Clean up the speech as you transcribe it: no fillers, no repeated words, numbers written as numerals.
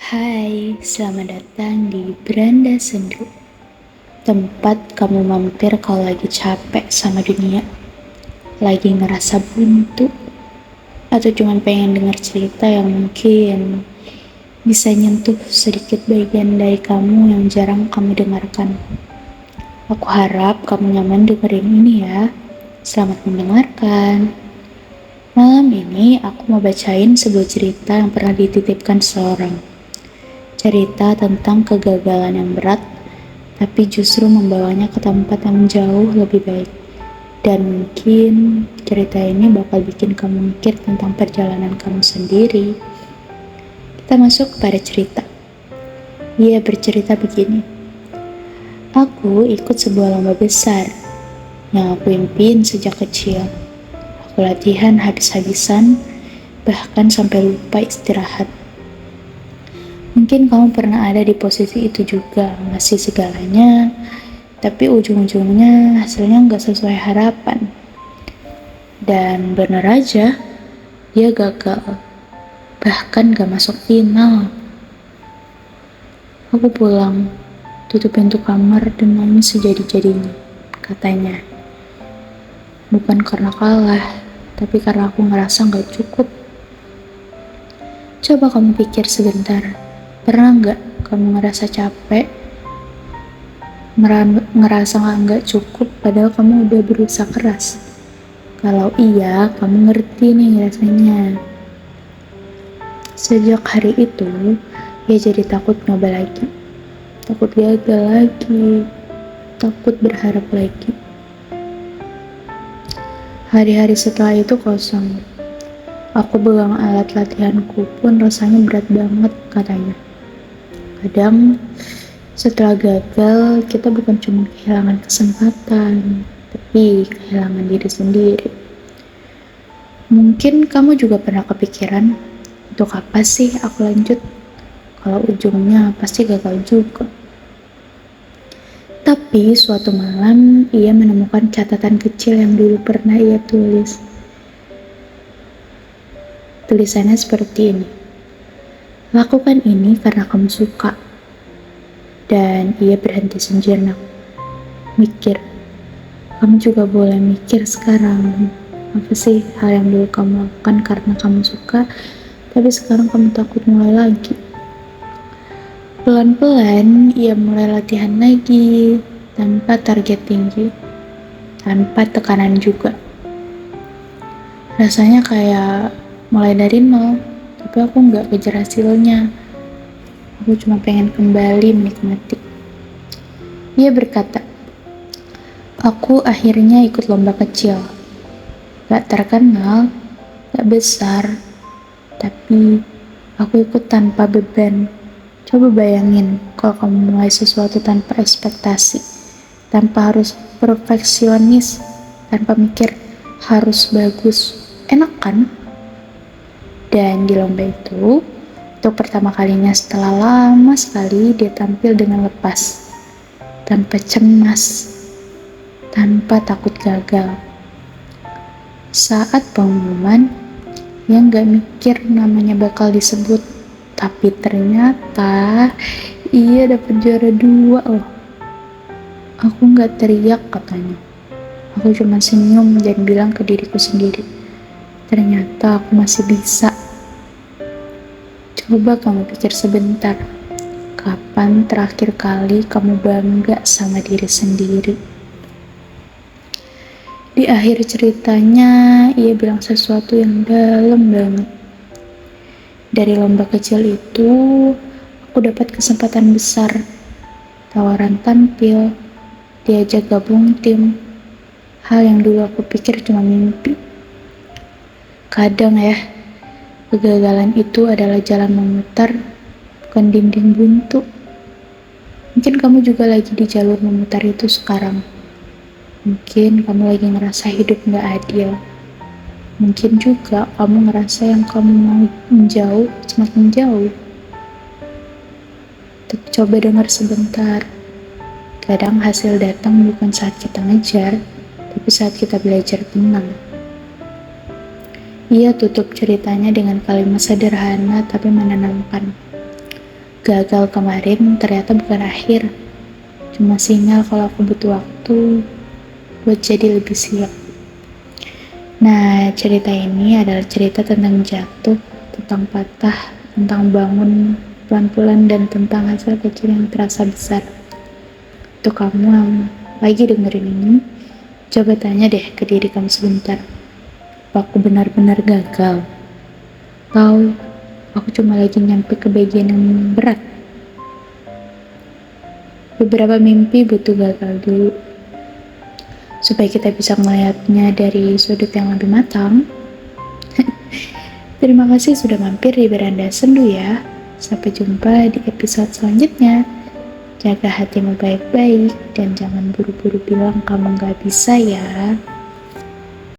Hai, selamat datang di Beranda Sendu, tempat kamu mampir kalau lagi capek sama dunia, lagi ngerasa buntu, atau cuma pengen denger cerita yang mungkin bisa nyentuh sedikit bagian dari kamu yang jarang kamu dengarkan. Aku harap kamu nyaman dengerin ini ya. Selamat mendengarkan. Malam ini aku mau bacain sebuah cerita yang pernah dititipkan seseorang. Cerita tentang kegagalan yang berat, tapi justru membawanya ke tempat yang jauh lebih baik. Dan mungkin cerita ini bakal bikin kamu mikir tentang perjalanan kamu sendiri. Kita masuk pada cerita. Ia bercerita begini. Aku ikut sebuah lomba besar yang aku impiin sejak kecil. Aku latihan habis-habisan, bahkan sampai lupa istirahat. Mungkin kamu pernah ada di posisi itu juga, ngasih segalanya, tapi ujung-ujungnya hasilnya nggak sesuai harapan. Dan bener aja, dia gagal. Bahkan gak masuk final. Aku pulang, tutup pintu kamar dan nangis sejadi-jadinya, katanya. Bukan karena kalah, tapi karena aku ngerasa gak cukup. Coba kamu pikir sebentar, pernah gak kamu ngerasa capek, ngerasa nggak cukup padahal kamu udah berusaha keras? Kalau iya, kamu ngerti nih rasanya. Sejak hari itu, dia jadi takut nyoba lagi, takut gagal lagi, takut berharap lagi. Hari-hari setelah itu kosong. Aku pegang alat latihanku pun rasanya berat banget, katanya. Kadang setelah gagal, kita bukan cuma kehilangan kesempatan, tapi kehilangan diri sendiri. Mungkin kamu juga pernah kepikiran, untuk apa sih aku lanjut? Kalau ujungnya pasti gagal juga. Tapi suatu malam, ia menemukan catatan kecil yang dulu pernah ia tulis. Tulisannya seperti ini. Lakukan ini karena kamu suka. Dan ia berhenti sejenak. Mikir. Kamu juga boleh mikir sekarang. Apa sih hal yang dulu kamu lakukan karena kamu suka, tapi sekarang kamu takut mulai lagi? Pelan-pelan ia mulai latihan lagi, tanpa target tinggi, tanpa tekanan juga. Rasanya kayak mulai dari nol, tapi aku nggak kejar hasilnya. Aku cuma pengen kembali menikmati. Ia berkata, aku akhirnya ikut lomba kecil. Gak terkenal, gak besar, tapi aku ikut tanpa beban. Coba bayangin kalau kamu mulai sesuatu tanpa ekspektasi, tanpa harus perfeksionis, tanpa mikir harus bagus. Enak kan? Dan di lomba itu, untuk pertama kalinya setelah lama sekali dia tampil dengan lepas, tanpa cemas, tanpa takut gagal. Saat pengumuman, dia gak mikir namanya bakal disebut, tapi ternyata ia dapat juara 2 loh. Aku gak teriak, katanya. Aku cuma senyum dan bilang ke diriku sendiri, ternyata aku masih bisa. Coba kamu pikir sebentar, kapan terakhir kali kamu bangga sama diri sendiri? Di akhir ceritanya, ia bilang sesuatu yang dalam banget. Dari lomba kecil itu, aku dapat kesempatan besar, tawaran tampil, diajak gabung tim, hal yang dulu aku pikir cuma mimpi. Kadang ya, kegagalan itu adalah jalan memutar, bukan dinding buntu. Mungkin kamu juga lagi di jalur memutar itu sekarang. Mungkin kamu lagi ngerasa hidup gak adil. Mungkin juga kamu ngerasa yang kamu mau menjauh semakin jauh. Tapi coba dengar sebentar. Kadang hasil datang bukan saat kita ngejar, tapi saat kita belajar tenang. Ia tutup ceritanya dengan kalimat sederhana tapi menenangkan. gagal kemarin ternyata bukan akhir, cuma sinyal kalau aku butuh waktu buat jadi lebih siap. Nah, cerita ini adalah cerita tentang jatuh, tentang patah, tentang bangun pelan-pelan, dan tentang hasil kecil yang terasa besar. Untuk kamu yang lagi dengerin ini, coba tanya deh ke diri kamu sebentar. Apa aku benar-benar gagal? Atau aku cuma lagi nyampe ke bagian yang berat? Beberapa mimpi butuh gagal dulu, supaya kita bisa melihatnya dari sudut yang lebih matang. Terima kasih sudah mampir di Beranda Sendu ya. Sampai jumpa di episode selanjutnya. Jaga hatimu baik-baik dan jangan buru-buru bilang kamu gak bisa ya.